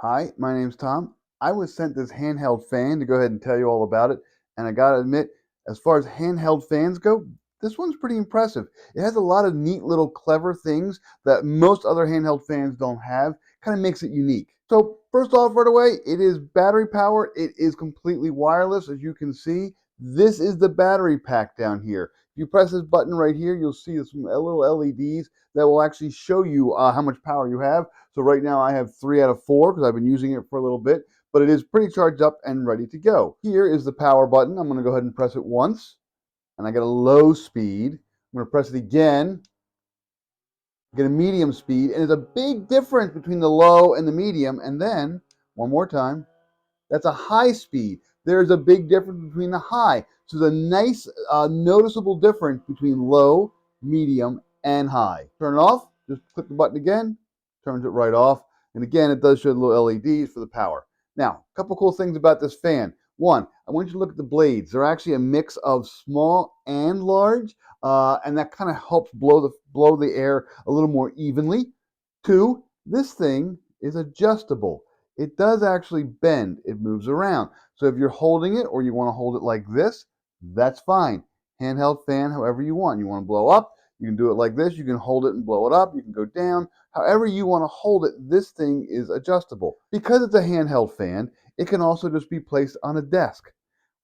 Hi, my name's Tom. I was sent this handheld fan to go ahead and tell you all about it. And I gotta admit, as far as handheld fans go, this one's pretty impressive. It has a lot of neat little clever things that most other handheld fans don't have. Kind of makes it unique. So first off, right away, it is battery powered. It is completely wireless, as you can see. This is the battery pack down here. If you press this button right here, you'll see some little LEDs that will actually show you how much power you have. So right now I have 3 out of 4 because I've been using it for a little bit, but it is pretty charged up and ready to go. Here is the power button. I'm going to go ahead and press it once, and I get a low speed. I'm going to press it again, get a medium speed, and there's a big difference between the low and the medium. And then one more time, that's a high speed. There's a big difference between the high. So there's a nice noticeable difference between low, medium, and high. Turn it off, just click the button again, turns it right off. And again, it does show the little LEDs for the power. Now, a couple cool things about this fan. One, I want you to look at the blades. They're actually a mix of small and large, and that kind of helps blow the air a little more evenly. Two, this thing is adjustable. It does actually bend. It moves around. So if you're holding it or you want to hold it like this, that's fine. Handheld fan however you want. You want to blow up, you can do it like this. You can hold it and blow it up. You can go down. However you want to hold it, this thing is adjustable. Because it's a handheld fan, it can also just be placed on a desk.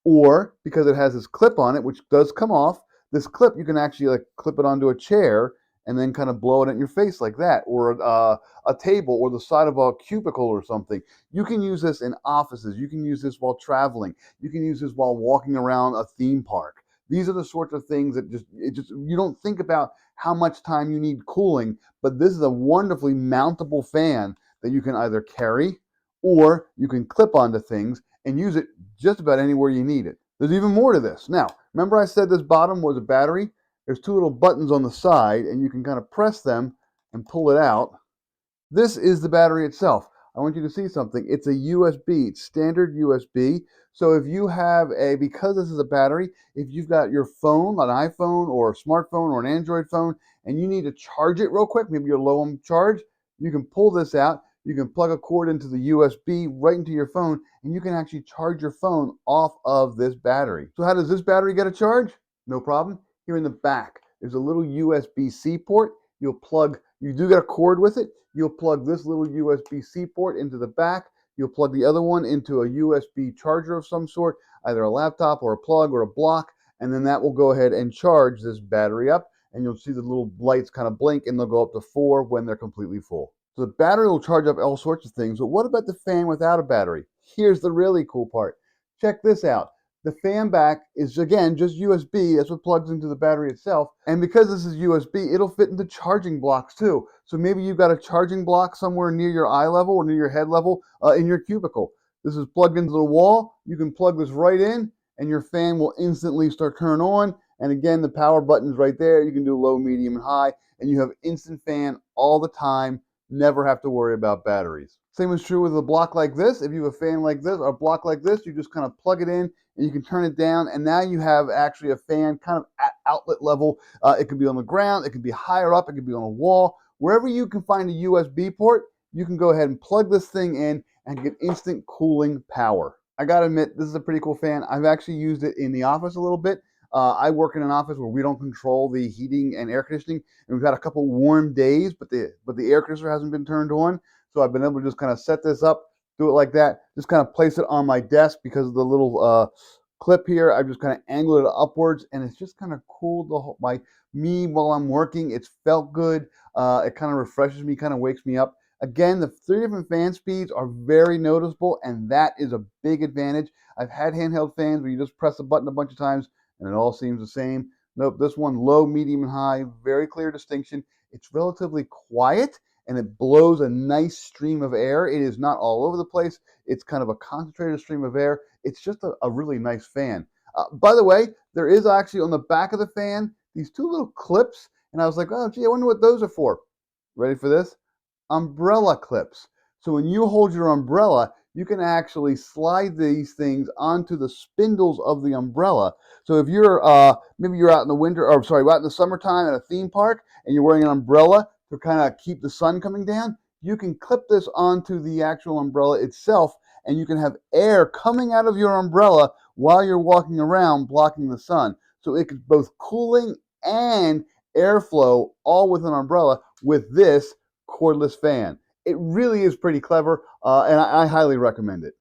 Or because it has this clip on it, which does come off, this clip you can actually like clip it onto a chair and then kind of blow it in your face like that, or a table or the side of a cubicle or something. You can use this in offices. You can use this while traveling. You can use this while walking around a theme park. These are the sorts of things that just you don't think about how much time you need cooling, but this is a wonderfully mountable fan that you can either carry or you can clip onto things and use it just about anywhere you need it. There's even more to this. Now, remember I said this bottom was a battery? There's two little buttons on the side, and you can kind of press them and pull it out. This is the battery itself. I want you to see something. It's a USB, it's standard USB. So if you have because this is a battery, if you've got your phone, an iPhone or a smartphone or an Android phone, and you need to charge it real quick, maybe you're low on charge, you can pull this out. You can plug a cord into the USB right into your phone, and you can actually charge your phone off of this battery. So how does this battery get a charge? No problem. Here in the back, there's a little USB-C port. You do get a cord with it. You'll plug this little USB-C port into the back. You'll plug the other one into a USB charger of some sort, either a laptop or a plug or a block, and then that will go ahead and charge this battery up, and you'll see the little lights kind of blink, and they'll go up to 4 when they're completely full. So the battery will charge up all sorts of things, but what about the fan without a battery? Here's the really cool part. Check this out. The fan back is, again, just USB. That's what plugs into the battery itself. And because this is USB, it'll fit into charging blocks too. So maybe you've got a charging block somewhere near your eye level or near your head level in your cubicle. This is plugged into the wall. You can plug this right in, and your fan will instantly start turn on. And again, the power button's right there. You can do low, medium, and high, and you have instant fan all the time. Never have to worry about batteries. Same is true with a block like this. If you have a fan like this or a block like this, you just kind of plug it in and you can turn it down, and now you have actually a fan kind of at outlet level. It could be on the ground, it could be higher up, it could be on a wall. Wherever you can find a USB port, you can go ahead and plug this thing in and get instant cooling power. I gotta admit, this is a pretty cool fan. I've actually used it in the office a little bit. I work in an office where we don't control the heating and air conditioning, and we've had a couple warm days, but the air conditioner hasn't been turned on. So I've been able to just kind of set this up, do it like that, just kind of place it on my desk because of the little clip here. I've just kind of angled it upwards, and it's just kind of cooled me while I'm working. It's felt good. It kind of refreshes me, kind of wakes me up. Again, the 3 different fan speeds are very noticeable, and that is a big advantage. I've had handheld fans where you just press the button a bunch of times and it all seems the same. Nope, this one low, medium, and high, very clear distinction. It's relatively quiet and it blows a nice stream of air. It is not all over the place. It's kind of a concentrated stream of air. It's just a really nice fan. By the way, there is actually on the back of the fan these 2 little clips, and I was like, oh, gee, I wonder what those are for. Ready for this? Umbrella clips. So when you hold your umbrella, you can actually slide these things onto the spindles of the umbrella. So if you're maybe you're out in the winter, or sorry, out in the summertime at a theme park, and you're wearing an umbrella to kind of keep the sun coming down, you can clip this onto the actual umbrella itself, and you can have air coming out of your umbrella while you're walking around blocking the sun. So it could both cooling and airflow all with an umbrella with this cordless fan. It really is pretty clever, and I highly recommend it.